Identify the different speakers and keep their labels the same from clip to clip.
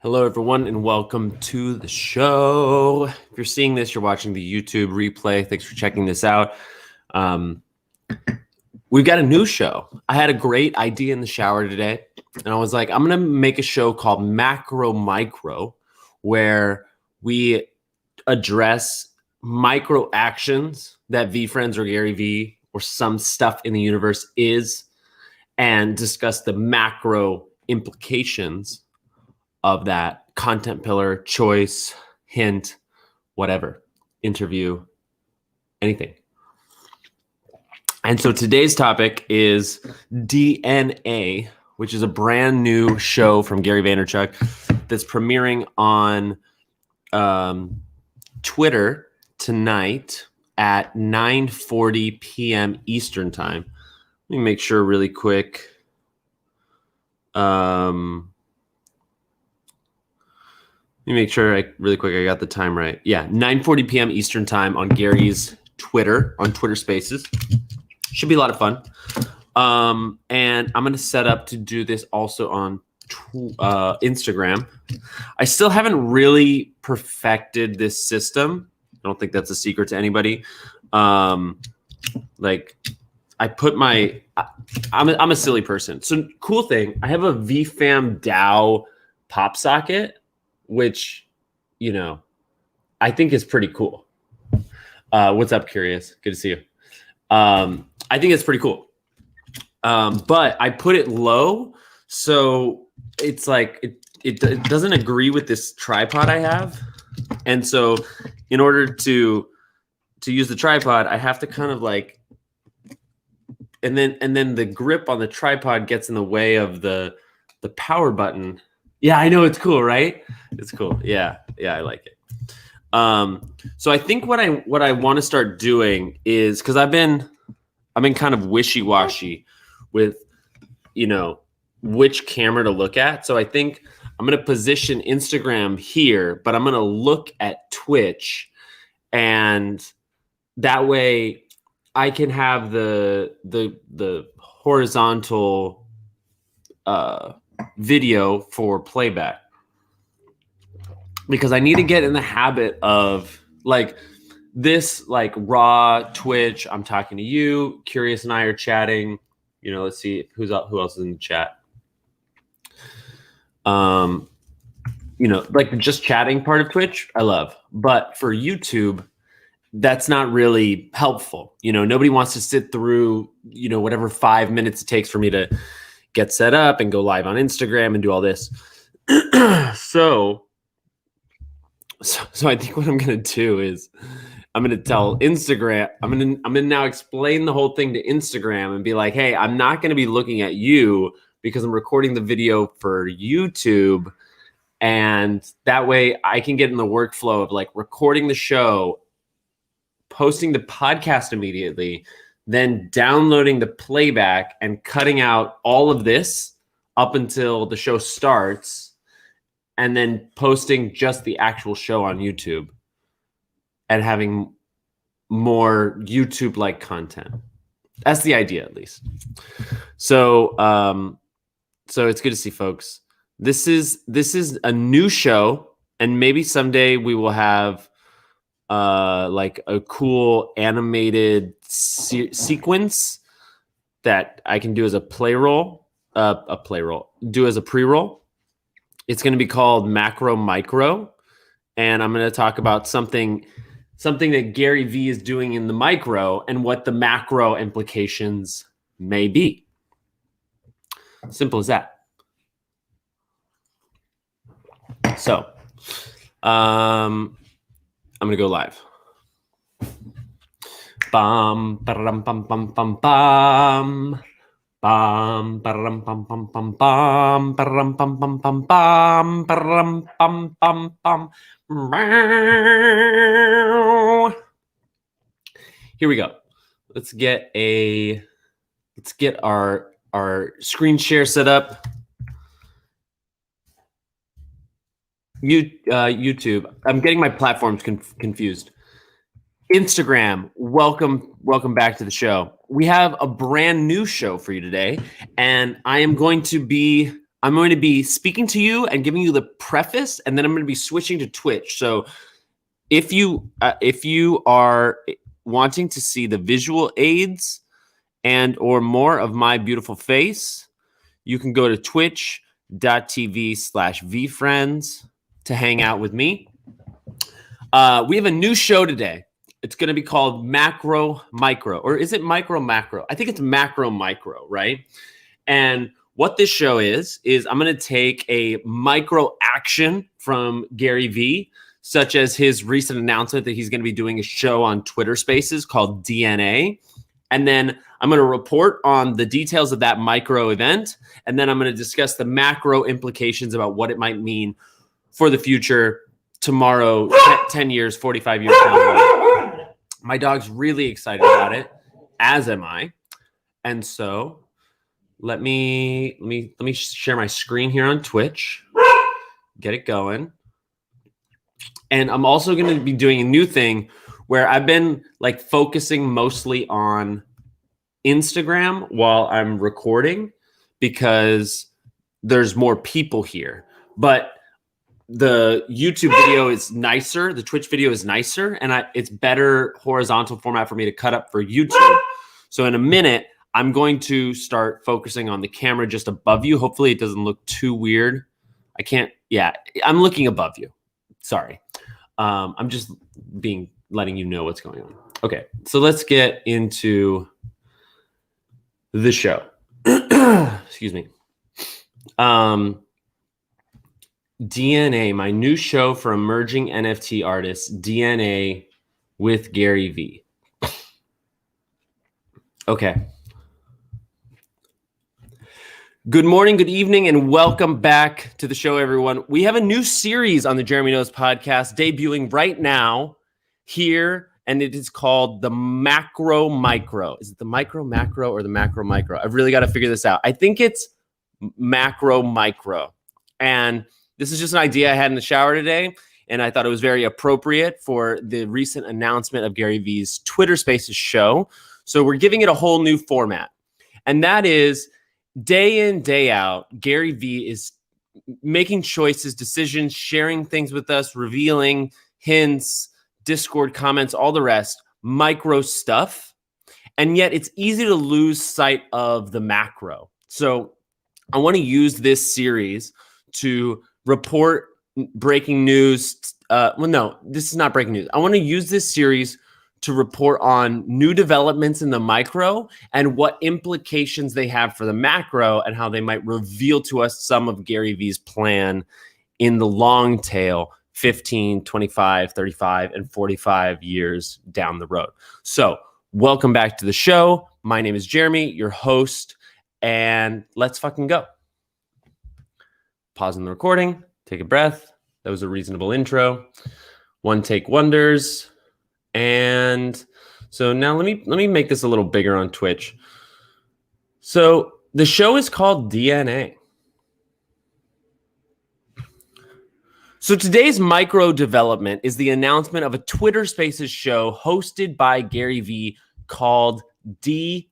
Speaker 1: Hello, everyone, and welcome to the show. If you're seeing this, you're watching the YouTube replay. Thanks for checking this out. We've got a new show. I had a great idea in the shower today, and I was like, I'm going to make a show called Macro Micro, where we address micro actions that VFriends or GaryVee or some stuff in the universe is, and discuss the macro implications of that content pillar, choice, hint, whatever, interview, anything. And so today's topic is DNA, which is a brand new show from Gary Vaynerchuk that's premiering on Twitter tonight at 9:40 p.m. Eastern time. Let me make sure really quick. Let me make sure I got the time right. Yeah, 9:40 p.m. Eastern time on Gary's Twitter, on Twitter Spaces. Should be a lot of fun. And I'm going to set up to do this also on Instagram. I still haven't really perfected this system. I don't think that's a secret to anybody. Like, I put my, I'm a silly person. So cool thing, I have a VFam DAO pop socket, which, you know, I think is pretty cool. What's up, Curious? Good to see you. I think it's pretty cool. But I put it low, so it's like it doesn't agree with this tripod I have. And so in order to use the tripod, I have to kind of like, and then the grip on the tripod gets in the way of the power button. Yeah, I know, it's cool, right? It's cool. Yeah, I like it. So I think what I want to start doing is, because I've been kind of wishy-washy with, you know, which camera to look at. So I think I'm going to position Instagram here, but I'm going to look at Twitch, and that way I can have the horizontal video for playback, because I need to get in the habit of like this, like raw Twitch. I'm talking to you, Curious and I are chatting. You know, let's see who else is in the chat. You know, like the just chatting part of Twitch, I love. But for YouTube, that's not really helpful. You know, nobody wants to sit through, you know, whatever 5 minutes it takes for me to get set up and go live on Instagram and do all this. So I think what I'm going to do is I'm going to tell Instagram, I'm going to now explain the whole thing to Instagram and be like, hey, I'm not going to be looking at you because I'm recording the video for YouTube. And that way I can get in the workflow of like recording the show, posting the podcast immediately, then downloading the playback and cutting out all of this up until the show starts, and then posting just the actual show on YouTube and having more YouTube-like content. That's the idea, at least. So, so it's good to see folks. This is a new show, and maybe someday we will have like a cool animated sequence that I can do as a do as a pre-roll. It's going to be called Macro Micro, and I'm going to talk about something that GaryVee is doing in the micro and what the macro implications may be. Simple as that. So, I'm going to go live. Bam, ba-rum, bam, bam, bam, bam. Bam, ba-rum, bam, bam, bam, bam. Ba-rum, bam, bam, bam, bam. Ba-rum, bam, bam, bam. Here we go. Let's get our screen share set up. YouTube. I'm getting my platforms confused. Instagram, welcome back to the show. We have a brand new show for you today, and I am going to be I'm going to be speaking to you and giving you the preface, and then I'm going to be switching to Twitch. So if you are wanting to see the visual aids and or more of my beautiful face, you can go to twitch.tv/vfriends to hang out with me. We have a new show today. It's going to be called Macro Micro, or is it Micro Macro? I think it's Macro Micro, right? And what this show is I'm going to take a micro action from GaryVee, such as his recent announcement that he's going to be doing a show on Twitter Spaces called DNA. And then I'm going to report on the details of that micro event. And then I'm going to discuss the macro implications about what it might mean for the future tomorrow, 10 years, 45 years down the road. My dog's really excited about it, as am I. And so let me share my screen here on Twitch, get it going. And I'm also going to be doing a new thing where I've been like focusing mostly on Instagram while I'm recording because there's more people here. But the YouTube video is nicer. The Twitch video is nicer, and it's better horizontal format for me to cut up for YouTube. So in a minute, I'm going to start focusing on the camera just above you. Hopefully it doesn't look too weird. I can't. Yeah, I'm looking above you. Sorry. I'm just letting you know what's going on. Okay, so let's get into the show. Excuse me. DNA, my new show for emerging NFT artists, DNA with GaryVee. Okay. Good morning, good evening, and welcome back to the show, everyone. We have a new series on the Jeremy Knows podcast debuting right now here, and it is called the Macro Micro. Is it the Micro Macro or the Macro Micro? I've really got to figure this out. I think it's Macro Micro. And this is just an idea I had in the shower today, and I thought it was very appropriate for the recent announcement of GaryVee's Twitter Spaces show. So we're giving it a whole new format, and that is day in, day out, GaryVee is making choices, decisions, sharing things with us, revealing hints, Discord comments, all the rest, micro stuff. And yet it's easy to lose sight of the macro. So I want to use this series to report breaking news. Well, no, this is not breaking news. I want to use this series to report on new developments in the micro and what implications they have for the macro and how they might reveal to us some of GaryVee's plan in the long tail, 15, 25, 35, and 45 years down the road. So welcome back to the show. My name is Jeremy, your host, and let's fucking go. Pause in the recording, take a breath. That was a reasonable intro. One take wonders. And so now let me make this a little bigger on Twitch. So the show is called DNA. So today's micro development is the announcement of a Twitter Spaces show hosted by GaryVee called DNA.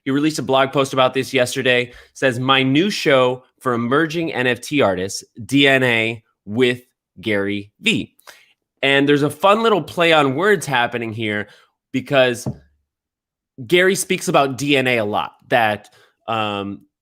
Speaker 1: He released a blog post about this yesterday. It says, my new show for emerging NFT artists, DNA with GaryVee. And there's a fun little play on words happening here because Gary speaks about DNA a lot, that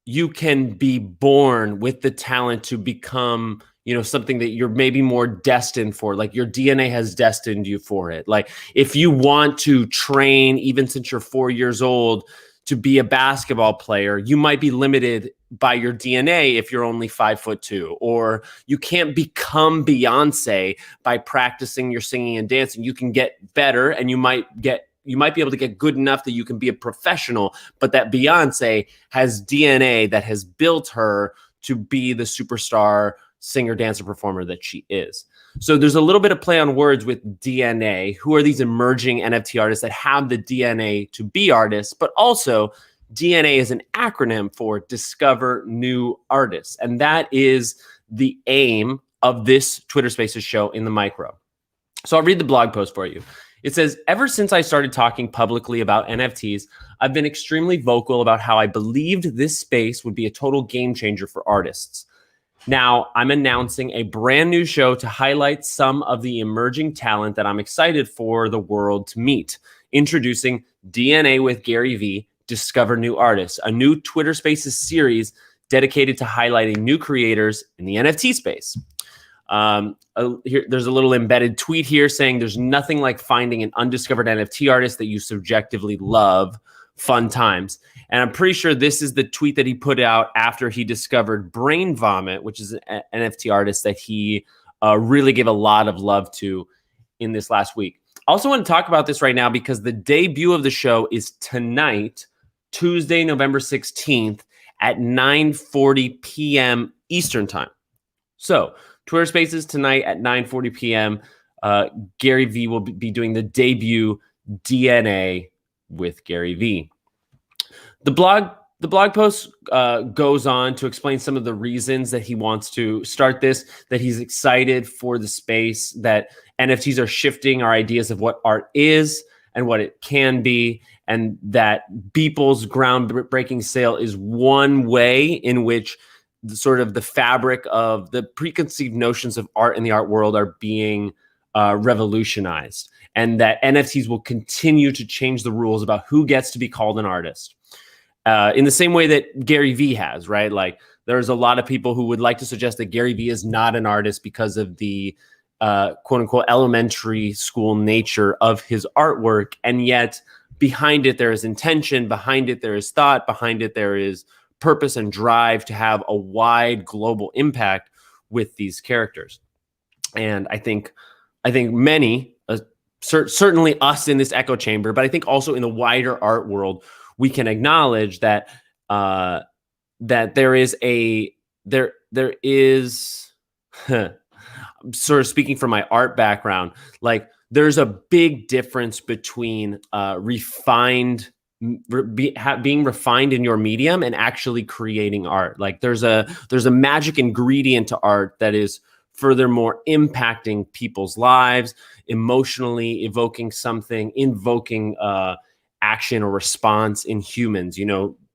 Speaker 1: you can be born with the talent to become, something that you're maybe more destined for. Like your DNA has destined you for it. Like if you want to train, even since you're 4 years old, to be a basketball player, you might be limited by your DNA if you're only 5'2", or you can't become Beyonce by practicing your singing and dancing. You can get better, and you might be able to get good enough that you can be a professional, but that Beyonce has DNA that has built her to be the superstar singer, dancer, performer that she is. So there's a little bit of play on words with DNA. Who are these emerging NFT artists that have the DNA to be artists, but also DNA is an acronym for Discover New Artists. And that is the aim of this Twitter Spaces show in the micro. So I'll read the blog post for you. It says, ever since I started talking publicly about NFTs, I've been extremely vocal about how I believed this space would be a total game changer for artists. Now, I'm announcing a brand new show to highlight some of the emerging talent that I'm excited for the world to meet. Introducing DNA with GaryVee, Discover New Artists, a new Twitter Spaces series dedicated to highlighting new creators in the NFT space. There's a little embedded tweet here saying there's nothing like finding an undiscovered NFT artist that you subjectively love. Fun times. And I'm pretty sure this is the tweet that he put out after he discovered Brain Vomit, which is an NFT artist that he really gave a lot of love to in this last week. I also want to talk about this right now because the debut of the show is tonight, Tuesday, November 16th at 9:40 p.m. Eastern time. So Twitter Spaces tonight at 9:40 p.m. GaryVee will be doing the debut DNA with GaryVee. The blog post goes on to explain some of the reasons that he wants to start this, that he's excited for the space, that NFTs are shifting our ideas of what art is and what it can be, and that Beeple's groundbreaking sale is one way in which the fabric of the preconceived notions of art in the art world are being revolutionized, and that NFTs will continue to change the rules about who gets to be called an artist. In the same way that GaryVee has, right? Like there's a lot of people who would like to suggest that GaryVee is not an artist because of the quote unquote elementary school nature of his artwork. And yet behind it, there is intention, behind it, there is thought, behind it, there is purpose and drive to have a wide global impact with these characters. And I think many, certainly us in this echo chamber, but I think also in the wider art world, we can acknowledge that that there is sort of speaking from my art background, like there's a big difference between being refined in your medium and actually creating art. Like there's a magic ingredient to art that is furthermore impacting people's lives, emotionally evoking something, invoking action or response in humans,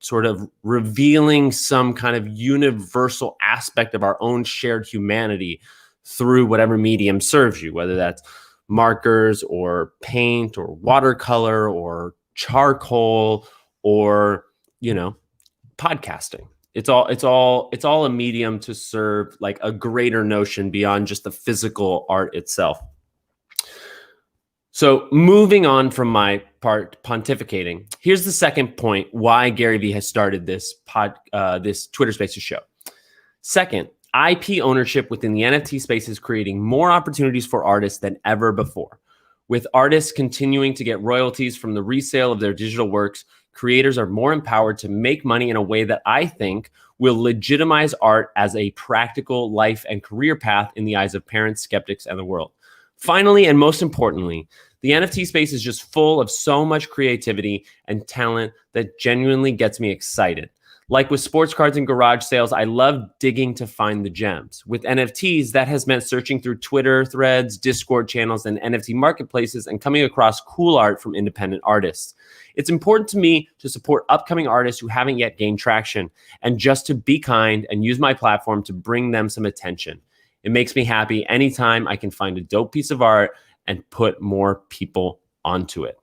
Speaker 1: sort of revealing some kind of universal aspect of our own shared humanity through whatever medium serves you, whether that's markers or paint or watercolor or charcoal or, podcasting. It's all a medium to serve like a greater notion beyond just the physical art itself. So moving on from my part pontificating, here's the second point why GaryVee has started this Twitter Spaces show. Second, IP ownership within the NFT space is creating more opportunities for artists than ever before. With artists continuing to get royalties from the resale of their digital works, creators are more empowered to make money in a way that I think will legitimize art as a practical life and career path in the eyes of parents, skeptics, and the world. Finally, and most importantly, the NFT space is just full of so much creativity and talent that genuinely gets me excited. Like with sports cards and garage sales, I love digging to find the gems. With NFTs, that has meant searching through Twitter threads, Discord channels, and NFT marketplaces and coming across cool art from independent artists. It's important to me to support upcoming artists who haven't yet gained traction and just to be kind and use my platform to bring them some attention. It makes me happy anytime I can find a dope piece of art and put more people onto it.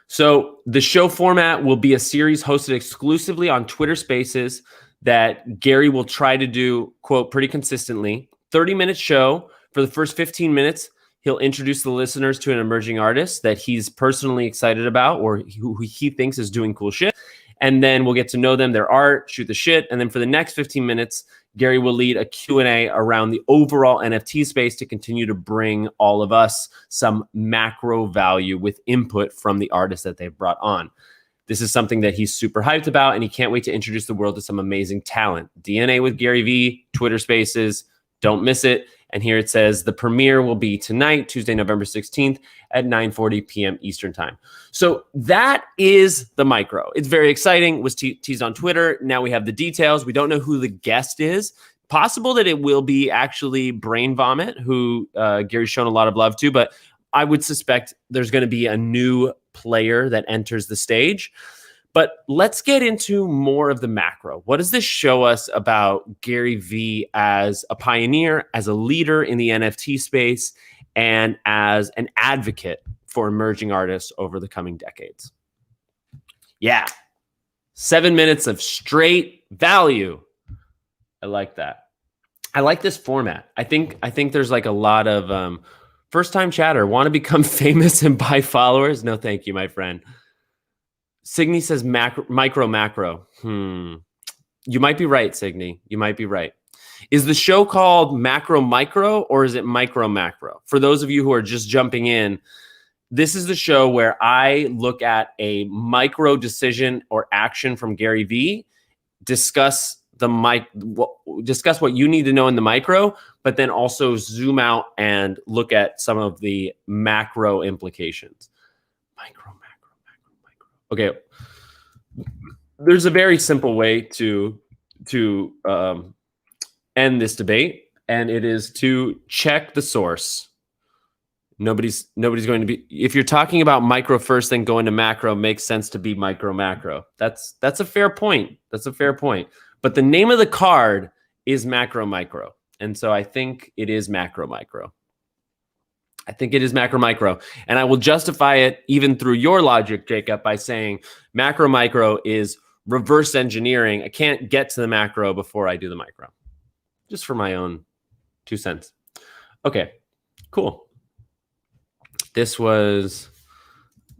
Speaker 1: So the show format will be a series hosted exclusively on Twitter Spaces that Gary will try to do, quote, pretty consistently. 30-minute show. For the first 15 minutes, he'll introduce the listeners to an emerging artist that he's personally excited about or who he thinks is doing cool shit. And then we'll get to know them, their art, shoot the shit. And then for the next 15 minutes, Gary will lead a Q&A around the overall NFT space to continue to bring all of us some macro value with input from the artists that they've brought on. This is something that he's super hyped about, and he can't wait to introduce the world to some amazing talent. DNA with GaryVee, Twitter Spaces, don't miss it. And here it says the premiere will be tonight, Tuesday, November 16th at 9:40 p.m. Eastern time. So that is the micro. It's very exciting. It was teased on Twitter. Now we have the details. We don't know who the guest is. Possible that it will be actually Brain Vomit, who Gary's shown a lot of love to, but I would suspect there's going to be a new player that enters the stage. But let's get into more of the macro. What does this show us about GaryVee as a pioneer, as a leader in the NFT space, and as an advocate for emerging artists over the coming decades? Yeah, 7 minutes of straight value. I like that. I like this format. I think there's like a lot of first-time chatter. Want to become famous and buy followers? No, thank you, my friend. Signy says micro. You might be right, Signy. You might be right. Is the show called Macro Micro or is it Micro Macro? For those of you who are just jumping in, this is the show where I look at a micro decision or action from GaryVee, discuss what you need to know in the micro, but then also zoom out and look at some of the macro implications. Micro. Okay, there's a very simple way to end this debate, and it is to check the source. Nobody's going to be. If you're talking about micro first, then going to macro makes sense to be micro macro. That's a fair point. That's a fair point. But the name of the card is macro micro, and so I think it is macro micro. I think it is macro micro. And I will justify it even through your logic, Jacob, by saying macro micro is reverse engineering. I can't get to the macro before I do the micro. Just for my own 2 cents. Okay, cool. This was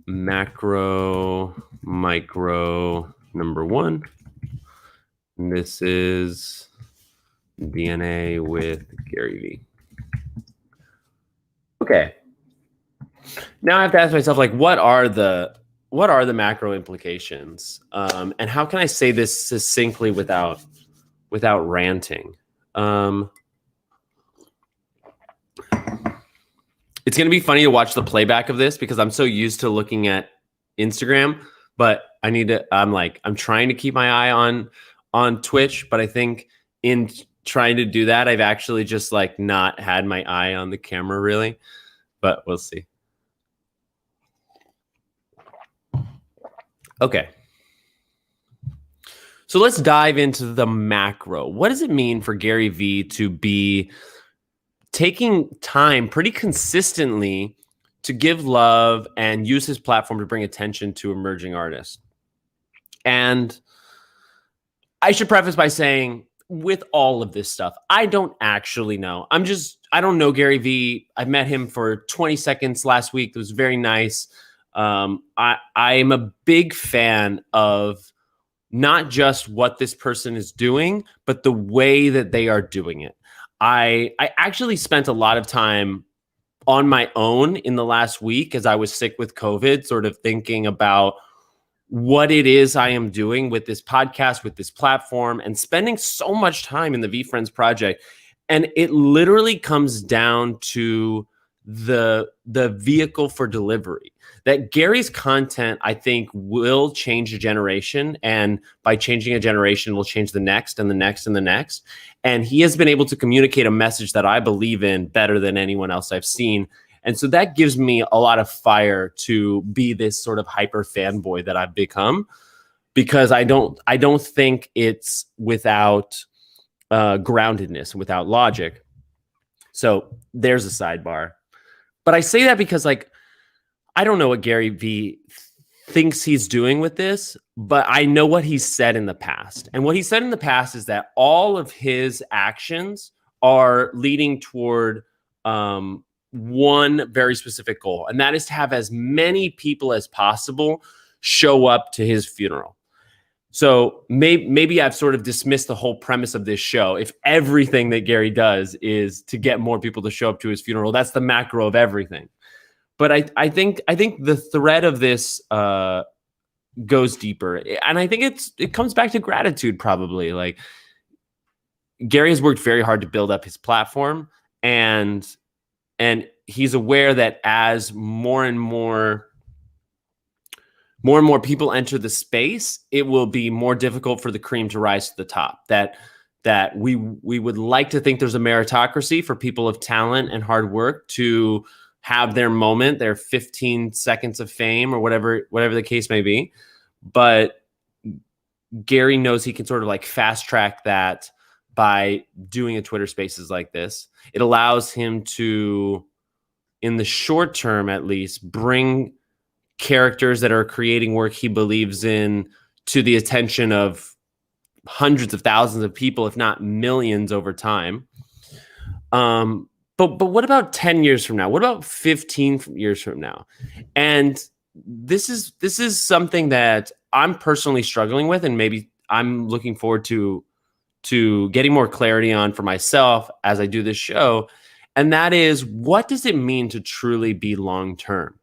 Speaker 1: macro micro number 1. And this is DNA with GaryVee. Okay. Now I have to ask myself, like, what are the macro implications, and how can I say this succinctly without ranting? It's going to be funny to watch the playback of this because I'm so used to looking at Instagram, but I'm trying to keep my eye on Twitch, but I think in trying to do that, I've actually just like not had my eye on the camera really, but we'll see. Okay. So let's dive into the macro. What does it mean for GaryVee to be taking time pretty consistently to give love and use his platform to bring attention to emerging artists? And I should preface by saying, with all of this stuff, I don't actually know. I don't know GaryVee. I met him for 20 seconds last week. It was very nice. I'm a big fan of not just what this person is doing, but the way that they are doing it. I actually spent a lot of time on my own in the last week as I was sick with COVID, sort of thinking about what it is I am doing with this podcast, with this platform, and spending so much time in the VeeFriends project. And it literally comes down to the vehicle for delivery. That Gary's content, I think, will change a generation. And by changing a generation, will change the next and the next and the next. And he has been able to communicate a message that I believe in better than anyone else I've seen. And so that gives me a lot of fire to be this sort of hyper fanboy that I've become, because I don't think it's without groundedness, without logic. So there's a sidebar. But I say that because, like, I don't know what GaryVee thinks he's doing with this, but I know what he's said in the past. And what he said in the past is that all of his actions are leading toward one very specific goal, and that is to have as many people as possible show up to his funeral. So maybe I've sort of dismissed the whole premise of this show. If everything that Gary does is to get more people to show up to his funeral, that's the macro of everything. But I think the thread of this goes deeper, and I think it comes back to gratitude probably. Like, Gary has worked very hard to build up his platform, and he's aware that as more and more people enter the space, it will be more difficult for the cream to rise to the top. That we would like to think there's a meritocracy for people of talent and hard work to have their moment, their 15 seconds of fame or whatever the case may be. But Gary knows he can sort of like fast track that by doing a Twitter Spaces like this. It allows him to, in the short term at least, bring characters that are creating work he believes in to the attention of hundreds of thousands of people, if not millions over time. But what about 10 years from now? What about 15 years from now? And this is something that I'm personally struggling with, and maybe I'm looking forward to getting more clarity on for myself as I do this show. And that is, what does it mean to truly be long-term?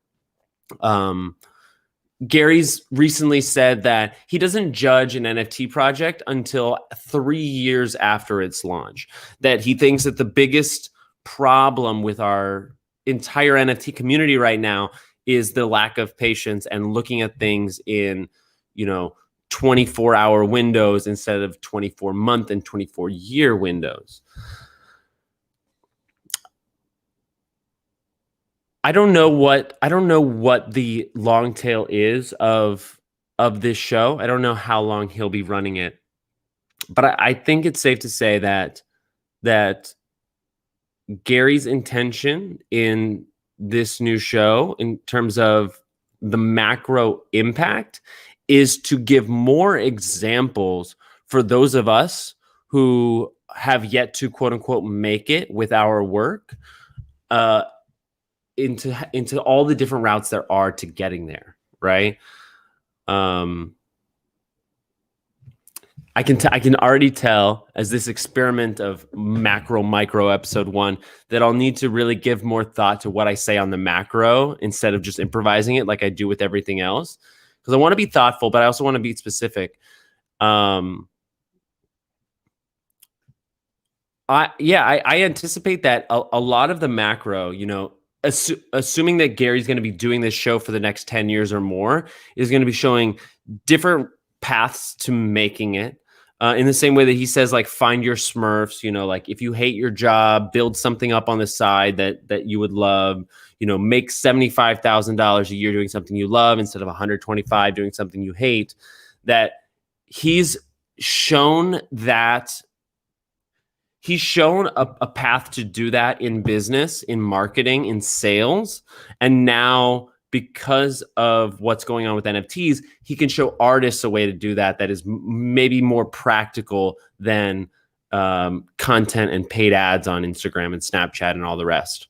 Speaker 1: Gary's recently said that he doesn't judge an NFT project until 3 years after its launch, that he thinks that the biggest problem with our entire NFT community right now is the lack of patience and looking at things in, 24-hour windows instead of 24-month and 24-year windows. I don't know what the long tail is of this show. I don't know how long he'll be running it, but I think it's safe to say that Gary's intention in this new show, in terms of the macro impact, is to give more examples for those of us who have yet to quote unquote make it with our work, into all the different routes there are to getting there, right? I can already tell, as this experiment of macro micro episode 1, that I'll need to really give more thought to what I say on the macro instead of just improvising it like I do with everything else, because I want to be thoughtful, but I also want to be specific. I anticipate that a lot of the macro, assuming that Gary's going to be doing this show for the next 10 years or more, is going to be showing different paths to making it. In the same way that he says, like, find your Smurfs, like if you hate your job, build something up on the side that you would love, make $75,000 a year doing something you love instead of 125 doing something you hate. That he's shown a path to do that in business, in marketing, in sales. And now, because of what's going on with NFTs, he can show artists a way to do that is maybe more practical than content and paid ads on Instagram and Snapchat and all the rest.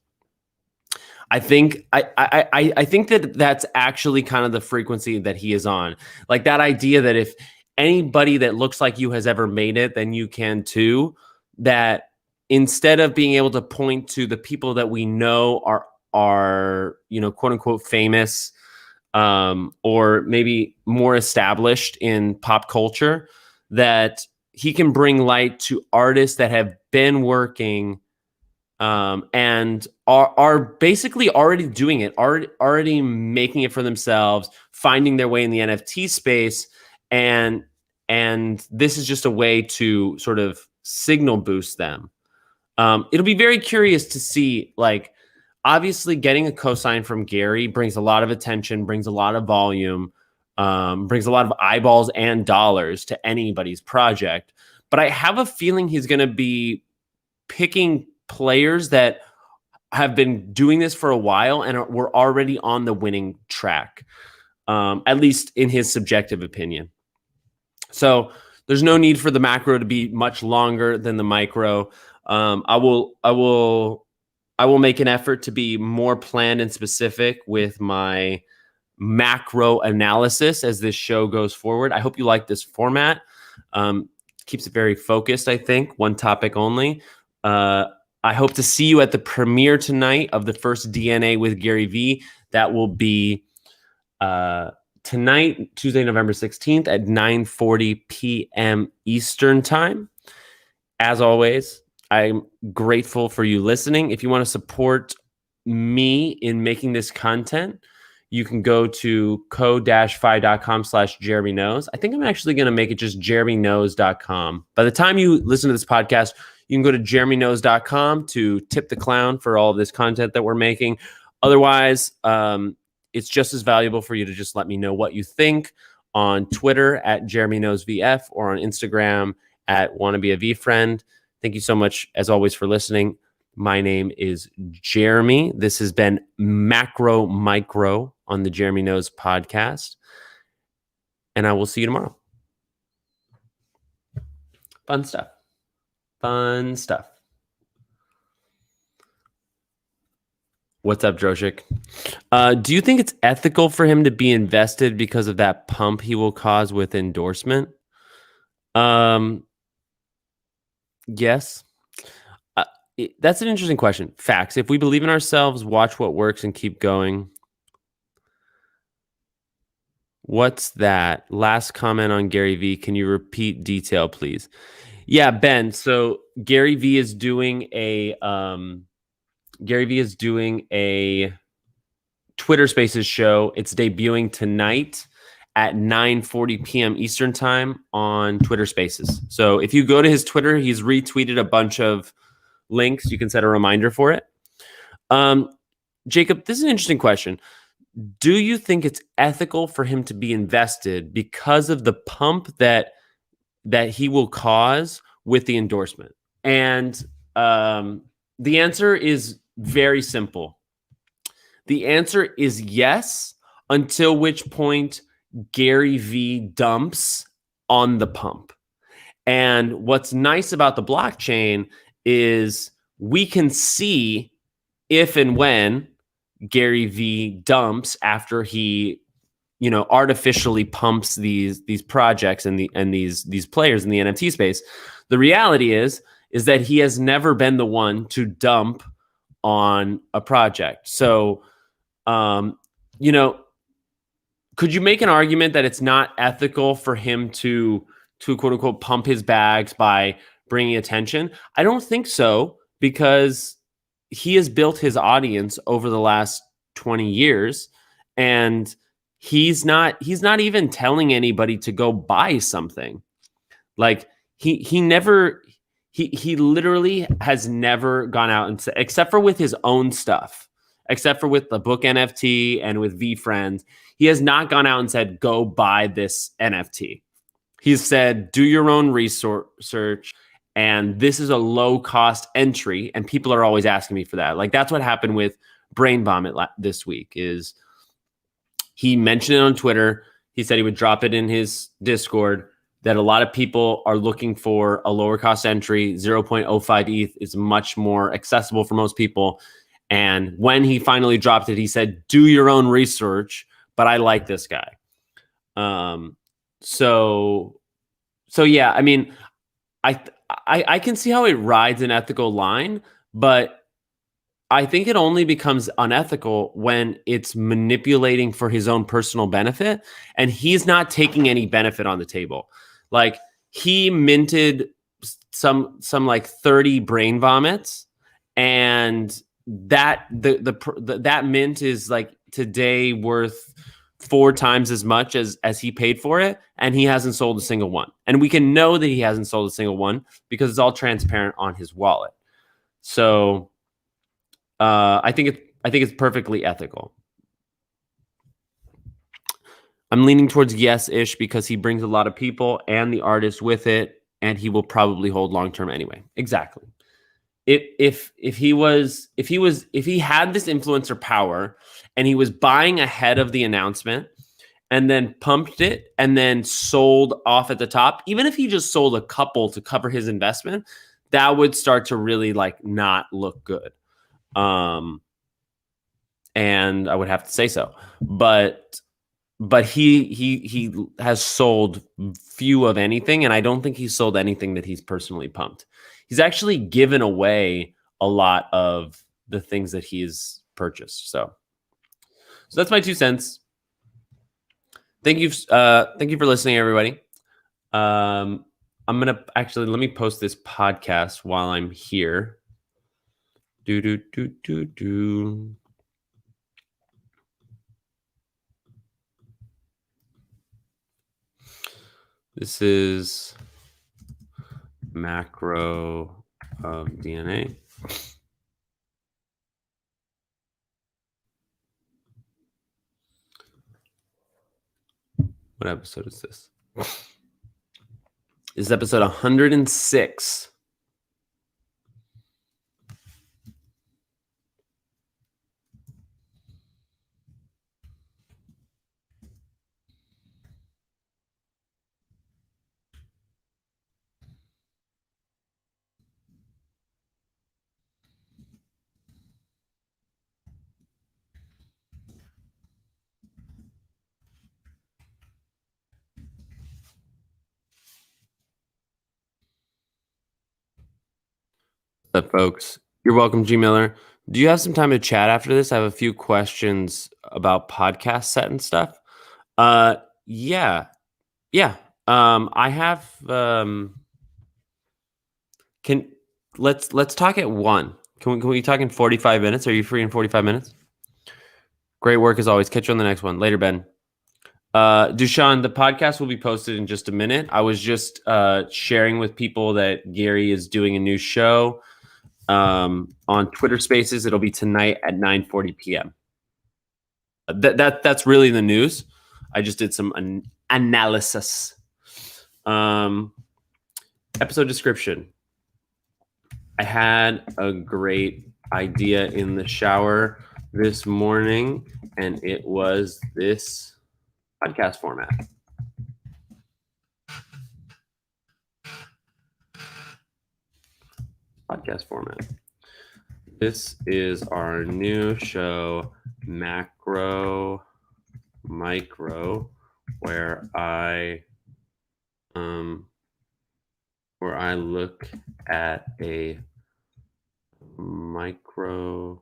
Speaker 1: I think I think that's actually kind of the frequency that he is on. Like that idea that if anybody that looks like you has ever made it, then you can too. That instead of being able to point to the people that we know are quote unquote famous, or maybe more established in pop culture, that he can bring light to artists that have been working, and are basically already doing it, already making it for themselves, finding their way in the NFT space. And this is just a way to sort of signal boost them. It'll be very curious to see, like, obviously getting a cosign from Gary brings a lot of attention, brings a lot of volume, brings a lot of eyeballs and dollars to anybody's project. But I have a feeling he's going to be picking players that have been doing this for a while and were already on the winning track, at least in his subjective opinion. So there's no need for the macro to be much longer than the micro. I will make an effort to be more planned and specific with my macro analysis as this show goes forward. I hope you like this format. Keeps it very focused, I think, one topic only. I hope to see you at the premiere tonight of the first DNA with GaryVee. That will be tonight, Tuesday, November 16th at 9:40 p.m. Eastern time. As always, I'm grateful for you listening. If you want to support me in making this content, you can go to co-fi.com/JeremyKnows. I think I'm actually going to make it just JeremyKnows.com. By the time you listen to this podcast, you can go to JeremyKnows.com to tip the clown for all of this content that we're making. Otherwise, it's just as valuable for you to just let me know what you think on Twitter at Jeremy Knows VF or on Instagram at Wanna Be a V Friend. Thank you so much, as always, for listening. My name is Jeremy. This has been Macro Micro on the Jeremy Knows podcast. And I will see you tomorrow. Fun stuff. Fun stuff. What's up, Droshik? Do you think it's ethical for him to be invested because of that pump he will cause with endorsement? Yes. That's an interesting question. Facts. If we believe in ourselves, watch what works and keep going. What's that? Last comment on GaryVee. Can you repeat detail, please? Yeah, Ben. So GaryVee is doing a Twitter Spaces show. It's debuting tonight at 9:40 p.m. Eastern time on Twitter Spaces. So if you go to his Twitter, he's retweeted a bunch of links. You can set a reminder for it. Jacob, this is an interesting question. Do you think it's ethical for him to be invested because of the pump that he will cause with the endorsement? And the answer is very simple. The answer is yes, until which point GaryVee dumps on the pump. And what's nice about the blockchain is we can see if and when GaryVee dumps after he, artificially pumps these projects and these players in the NFT space. The reality is that he has never been the one to dump on a project. So, could you make an argument that it's not ethical for him to quote unquote pump his bags by bringing attention? I don't think so, because he has built his audience over the last 20 years, and he's not even telling anybody to go buy something. Like he literally has never gone out and said, except for with his own stuff, except for with the book NFT and with VFriends, he has not gone out and said, go buy this NFT. He's said, do your own research. And this is a low cost entry. And people are always asking me for that. Like, that's what happened with Brain Vomit this week. Is he mentioned it on Twitter. He said he would drop it in his Discord, that a lot of people are looking for a lower cost entry. 0.05 ETH is much more accessible for most people. And when he finally dropped it, he said, do your own research, but I like this guy. So yeah, I mean, I can see how it rides an ethical line, but I think it only becomes unethical when it's manipulating for his own personal benefit, and he's not taking any benefit on the table. Like, he minted some like 30 brain vomits, and that that mint is like today worth 4 times as much as he paid for it, and he hasn't sold a single one. And we can know that he hasn't sold a single one because it's all transparent on his wallet. So I think it's perfectly ethical. I'm leaning towards yes-ish because he brings a lot of people and the artist with it, and he will probably hold long-term anyway. Exactly. If he had this influencer power and he was buying ahead of the announcement and then pumped it and then sold off at the top, even if he just sold a couple to cover his investment, that would start to really like not look good. And I would have to say so, but he has sold few of anything, and I don't think he's sold anything that he's personally pumped. He's actually given away a lot of the things that he's purchased. So that's my 2 cents. Thank you for listening, everybody. I'm gonna actually, let me post this podcast while I'm here. This is macro of DNA. What episode is this? This is episode 106. What's up, folks? You're welcome, G. Miller. Do you have some time to chat after this? I have a few questions about podcast set and stuff. Yeah. I have let's talk at 1. Can we talk in 45 minutes? Are you free in 45 minutes? Great work as always. Catch you on the next one. Later, Ben. Dushan, the podcast will be posted in just a minute. I was just sharing with people that Gary is doing a new show on Twitter Spaces. It'll be tonight at 9:40 p.m. That's really the news. I just did some analysis. Episode description. I had a great idea in the shower this morning, and it was this podcast format. This is our new show, Macro Micro, where I look at a micro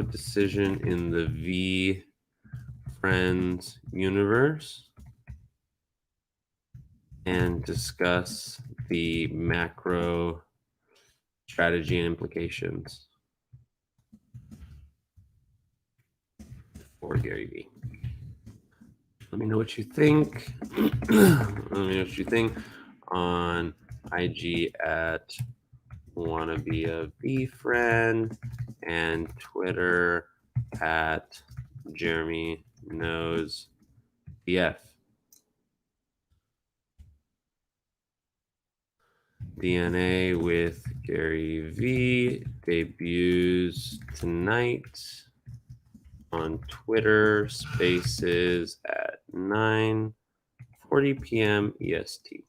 Speaker 1: decision in the V Friends universe and discuss the macro strategy and implications for GaryVee. Let me know what you think. On IG at wanna be a V friend and Twitter at Jeremy knows BF. DNA with GaryVee debuts tonight on Twitter Spaces at 9:40 p.m. EST.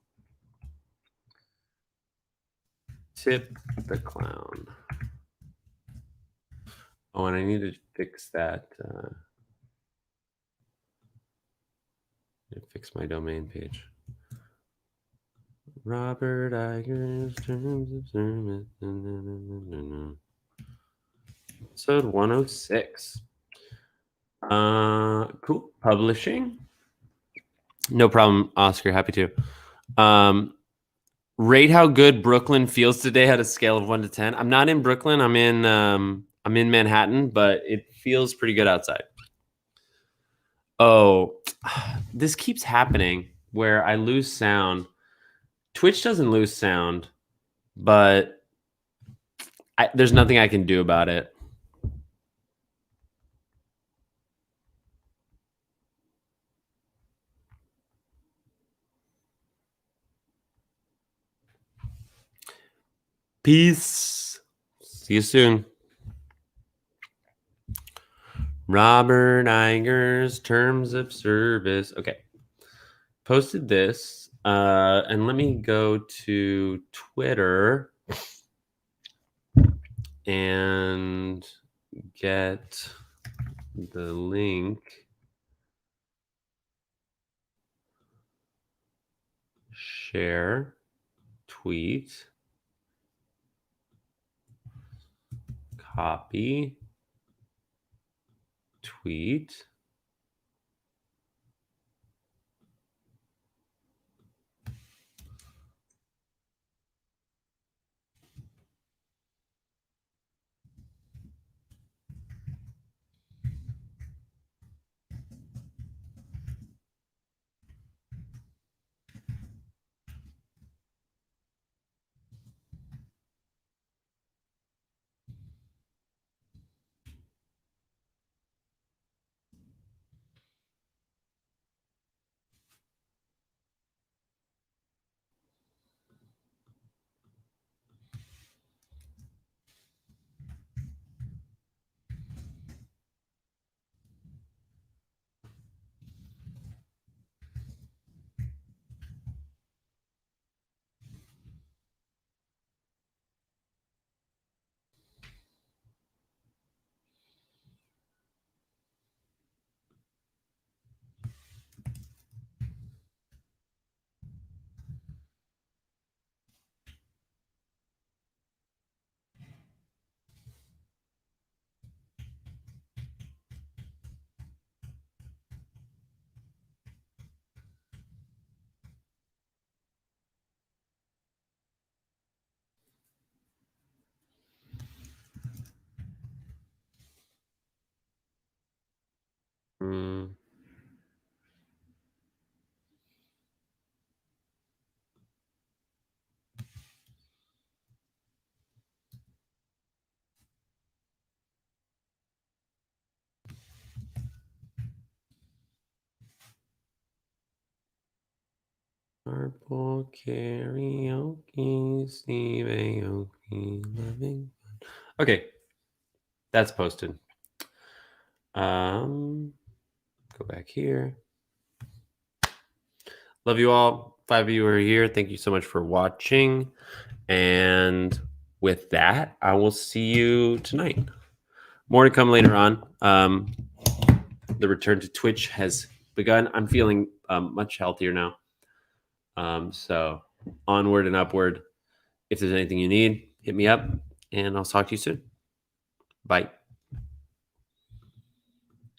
Speaker 1: Tip the clown. Oh, and I need to fix that. Fix my domain page. Robert Iger's Terms of Service. Episode 106. Cool. Publishing. No problem, Oscar. Happy to. Rate how good Brooklyn feels today at a scale of 1 to 10. I'm not in Brooklyn. I'm in Manhattan, but it feels pretty good outside. Oh, this keeps happening where I lose sound. Twitch doesn't lose sound, but there's nothing I can do about it. Peace. See you soon. Robert Iger's Terms of Service. Okay. Posted this. And let me go to Twitter and get the link. Share. Tweet. Copy. Tweet. Purple karaoke, Steve Aoki, loving. Okay, that's posted. Go back here. Love you all. 5 of you are here. Thank you so much for watching. And with that, I will see you tonight. More to come later on. The return to Twitch has begun. I'm feeling much healthier now. So onward and upward. If there's anything you need, hit me up, and I'll talk to you soon. Bye.